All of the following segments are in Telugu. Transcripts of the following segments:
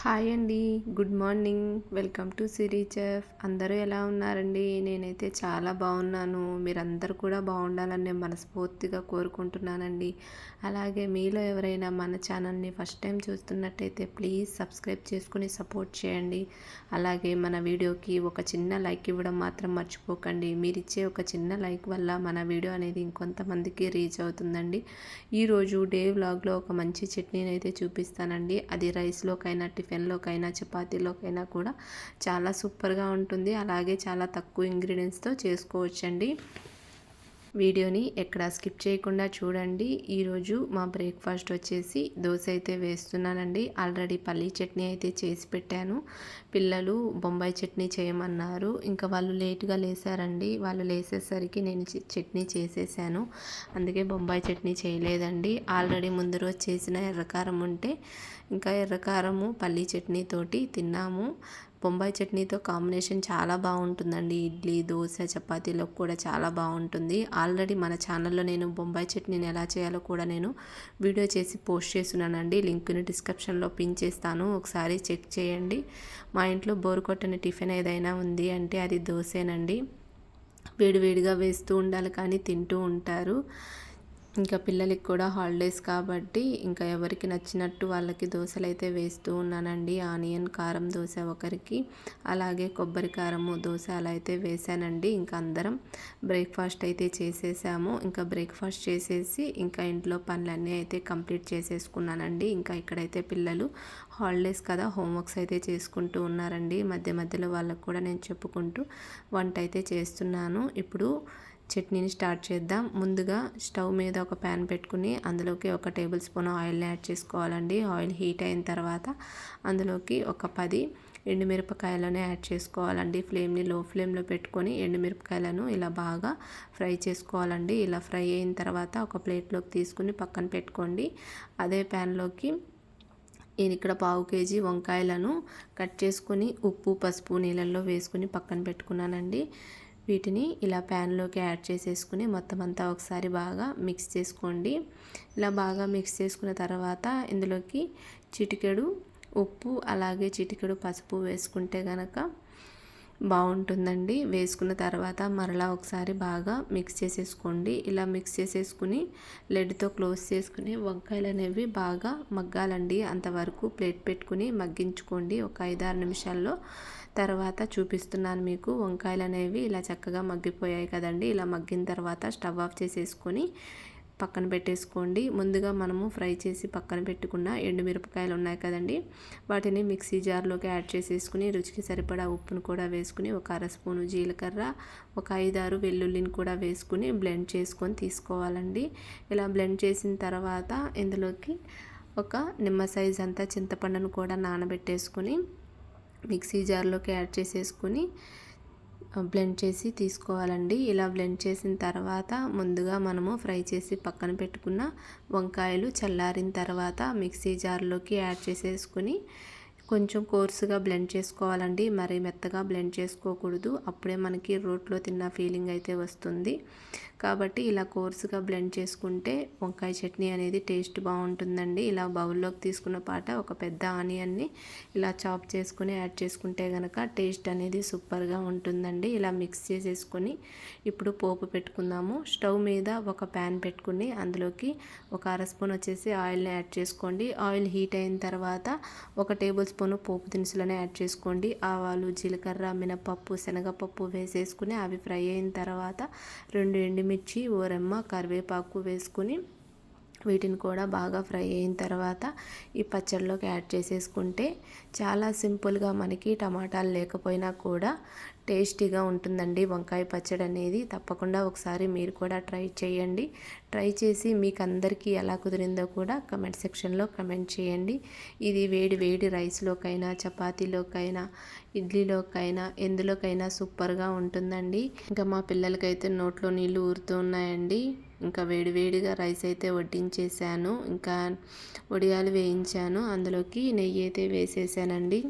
హాయ్ అండి. Good morning. Welcome to Siri chef. అందరూ ఎలా ఉన్నారండి? నేనైతే చాలా బాగున్నాను. మీరందరూ కూడా బాగుండాలని నేను మనస్ఫూర్తిగా కోరుకుంటున్నానండి. అలాగే మీలో ఎవరైనా మన ఛానల్ని ఫస్ట్ టైం చూస్తున్నట్టయితే ప్లీజ్ సబ్స్క్రైబ్ చేసుకుని సపోర్ట్ చేయండి. అలాగే మన వీడియోకి ఒక చిన్న లైక్ ఇవ్వడం మాత్రం మర్చిపోకండి. మీరిచ్చే ఒక చిన్న లైక్ వల్ల మన వీడియో అనేది ఇంకొంతమందికి రీచ్ అవుతుందండి. ఈరోజు డే వ్లాగ్లో ఒక మంచి చట్నీని అయితే చూపిస్తానండి. అది రైస్లోకైనా టిఫిన్లోకైనా చపాతీలోకైనా కూడా చాలా సూపర్గా ఉంటుంది. అలాగే చాలా తక్కువ ఇంగ్రీడియంట్స్తో చేసుకోవచ్చండి. వీడియోని ఎక్కడ స్కిప్ చేయకుండా చూడండి. ఈరోజు మా బ్రేక్ఫాస్ట్ వచ్చేసి దోశ అయితే వేస్తున్నానండి. ఆల్రెడీ పల్లీ చట్నీ అయితే చేసి పెట్టాను. పిల్లలు బొంబాయి చట్నీ చేయమన్నారు. ఇంకా వాళ్ళు లేట్గా లేసారండి. వాళ్ళు లేసేసరికి నేను చట్నీ చేసేసాను. అందుకే బొంబాయి చట్నీ చేయలేదండి. ఆల్రెడీ ముందు రోజు చేసిన ఎర్రకారం ఉంటే ఇంకా ఎర్రకారము పల్లీ చట్నీతోటి తిన్నాము. బొంబాయి చట్నీతో కాంబినేషన్ చాలా బాగుంటుందండి. ఇడ్లీ, దోశ, చపాతీలో కూడా చాలా బాగుంటుంది. ఆల్రెడీ మన ఛానల్లో నేను బొంబాయి చట్నీని ఎలా చేయాలో కూడా నేను వీడియో చేసి పోస్ట్ చేస్తున్నానండి. లింక్ని డిస్క్రిప్షన్లో పిన్ చేస్తాను. ఒకసారి చెక్ చేయండి. మా ఇంట్లో బోరు కొట్టని టిఫిన్ ఏదైనా ఉంది అంటే అది దోశేనండి. వేడివేడిగా వేస్తూ ఉండాలి కానీ తింటూ ఉంటారు. ఇంకా పిల్లలకి కూడా హాలిడేస్ కాబట్టి ఇంకా ఎవరికి నచ్చినట్టు వాళ్ళకి దోశలు అయితే వేస్తూ ఉన్నానండి. ఆనియన్ కారం దోశ ఒకరికి, అలాగే కొబ్బరి కారము దోశ అలా అయితే వేసానండి. ఇంకా అందరం బ్రేక్ఫాస్ట్ అయితే చేసేసాము. ఇంకా బ్రేక్ఫాస్ట్ చేసేసి ఇంకా ఇంట్లో పనులన్నీ అయితే కంప్లీట్ చేసేసుకున్నానండి. ఇంకా ఇక్కడైతే పిల్లలు హాలిడేస్ కదా హోంవర్క్స్ అయితే చేసుకుంటూ ఉన్నారండి. మధ్య మధ్యలో వాళ్ళకు కూడా నేను చెప్పుకుంటూ వంట అయితే చేస్తున్నాను. ఇప్పుడు చట్నీని స్టార్ట్ చేద్దాం. ముందుగా స్టవ్ మీద ఒక ప్యాన్ పెట్టుకుని అందులోకి ఒక టేబుల్ స్పూన్ ఆయిల్ని యాడ్ చేసుకోవాలండి. ఆయిల్ హీట్ అయిన తర్వాత అందులోకి ఒక 10 ఎండుమిరపకాయలను యాడ్ చేసుకోవాలండి. ఫ్లేమ్ని లో ఫ్లేమ్లో పెట్టుకొని ఎండుమిరపకాయలను ఇలా బాగా ఫ్రై చేసుకోవాలండి. ఇలా ఫ్రై అయిన తర్వాత ఒక ప్లేట్లోకి తీసుకుని పక్కన పెట్టుకోండి. అదే ప్యాన్లోకి నేను ఇక్కడ 1/2 కేజీ వంకాయలను కట్ చేసుకుని ఉప్పు, పసుపు నీళ్ళల్లో వేసుకుని పక్కన పెట్టుకున్నానండి. వీటిని ఇలా ప్యాన్లోకి యాడ్ చేసేసుకుని మొత్తం అంతా ఒకసారి బాగా మిక్స్ చేసుకోండి. ఇలా బాగా మిక్స్ చేసుకున్న తర్వాత ఇందులోకి చిటికెడు ఉప్పు అలాగే చిటికెడు పసుపు వేసుకుంటే కనుక బాగుంటుందండి. వేసుకున్న తర్వాత మరలా ఒకసారి బాగా మిక్స్ చేసేసుకోండి. ఇలా మిక్స్ చేసేసుకుని లెడ్తో క్లోజ్ చేసుకుని వంకాయలు అనేవి బాగా మగ్గాలండి. అంతవరకు ప్లేట్ పెట్టుకుని మగ్గించుకోండి ఒక 5-6 నిమిషాల్లో. తర్వాత చూపిస్తున్నాను మీకు. వంకాయలు అనేవి ఇలా చక్కగా మగ్గిపోయాయి కదండి. ఇలా మగ్గిన తర్వాత స్టవ్ ఆఫ్ చేసేసుకొని పక్కన పెట్టేసుకోండి. ముందుగా మనము ఫ్రై చేసి పక్కన పెట్టుకున్న ఎండుమిరపకాయలు ఉన్నాయి కదండి, వాటిని మిక్సీ జార్లోకి యాడ్ చేసేసుకుని రుచికి సరిపడా ఉప్పును కూడా వేసుకుని ఒక 1/2 స్పూను జీలకర్ర, ఒక 5-6 వెల్లుల్లిని కూడా వేసుకుని బ్లెండ్ చేసుకొని తీసుకోవాలండి. ఇలా బ్లెండ్ చేసిన తర్వాత ఇందులోకి ఒక నిమ్మ సైజ్ అంతా చింతపండును కూడా నానబెట్టేసుకొని మిక్సీ జార్లోకి యాడ్ చేసేసుకుని బ్లెండ్ చేసి తీసుకోవాలండి. ఇలా బ్లెండ్ చేసిన తర్వాత ముందుగా మనము ఫ్రై చేసి పక్కన పెట్టుకున్న వంకాయలు చల్లారిన తర్వాత మిక్సీ జార్లోకి యాడ్ చేసేసుకుని కొంచెం కోర్సుగా బ్లెండ్ చేసుకోవాలండి. మరి మెత్తగా బ్లెండ్ చేసుకోకూడదు. అప్పుడే మనకి రోట్లో తిన్న ఫీలింగ్ అయితే వస్తుంది. కాబట్టి ఇలా కోర్సుగా బ్లెండ్ చేసుకుంటే వంకాయ చట్నీ అనేది టేస్ట్ బాగుంటుందండి. ఇలా బౌల్లోకి తీసుకున్న పాట ఒక పెద్ద ఆనియన్ని ఇలా చాప్ చేసుకుని యాడ్ చేసుకుంటే కనుక టేస్ట్ అనేది సూపర్గా ఉంటుందండి. ఇలా మిక్స్ చేసేసుకొని ఇప్పుడు పోపు పెట్టుకుందాము. స్టవ్ మీద ఒక ప్యాన్ పెట్టుకుని అందులోకి ఒక 1/2 స్పూన్ వచ్చేసి ఆయిల్ని యాడ్ చేసుకోండి. ఆయిల్ హీట్ అయిన తర్వాత ఒక టేబుల్ స్పూను పోపు దినుసులను యాడ్ చేసుకోండి. ఆవాలు, జీలకర్ర, మినపప్పు, శనగపప్పు వేసేసుకుని అవి ఫ్రై అయిన తర్వాత 2 ఎండుమిర్చి, ఓరెమ్మ, కరివేపాకు వేసుకుని వీటిని కూడా బాగా ఫ్రై అయిన తర్వాత ఈ పచ్చడిలోకి యాడ్ చేసేసుకుంటే చాలా సింపుల్గా మనకి టమాటాలు లేకపోయినా కూడా టేస్టీగా ఉంటుందండి వంకాయ పచ్చడి అనేది. తప్పకుండా ఒకసారి మీరు కూడా ట్రై చేయండి. ట్రై చేసి మీకు అందరికీ ఎలా కుదిరిందో కూడా కమెంట్ సెక్షన్లో కమెంట్ చేయండి. ఇది వేడి వేడి రైస్లోకైనా, చపాతీలోకైనా, ఇడ్లీలోకైనా, ఎందులోకైనా సూపర్గా ఉంటుందండి. ఇంకా మా పిల్లలకైతే నోట్లో నీళ్ళు ఊరుతూ ఉన్నాయండి. ఇంకా వేడివేడిగా రైస్ అయితే వడ్డించేసాను. ఇంకా వడియాలు వేయించాను. అందులోకి నెయ్యి అయితే వేసేసానండి.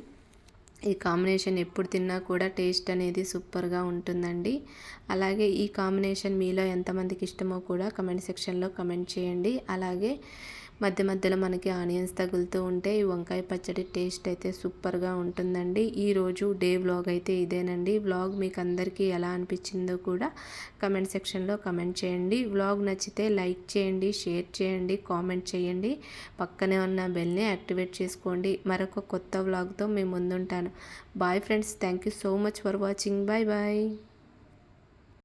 ఈ కాంబినేషన్ ఎప్పుడు తిన్నా కూడా టేస్ట్ అనేది సూపర్గా ఉంటుందండి. అలాగే ఈ కాంబినేషన్ మీలో ఎంతమందికి ఇష్టమో కూడా కమెంట్ సెక్షన్లో కమెంట్ చేయండి. అలాగే మధ్య మధ్యలో మనకి ఆనియన్స్ తగులుతూ ఉంటే ఈ వంకాయ పచ్చడి టేస్ట్ అయితే సూపర్గా ఉంటుందండి. ఈరోజు డే వ్లాగ్ అయితే ఇదేనండి. వ్లాగ్ మీకు అందరికీ ఎలా అనిపించిందో కూడా కమెంట్ సెక్షన్లో కమెంట్ చేయండి. వ్లాగ్ నచ్చితే లైక్ చేయండి, షేర్ చేయండి, కామెంట్ చేయండి. పక్కనే ఉన్న బెల్ని యాక్టివేట్ చేసుకోండి. మరొక కొత్త వ్లాగ్తో మీ ముందుంటాను. Bye friends, thank you so much for watching. Bye bye.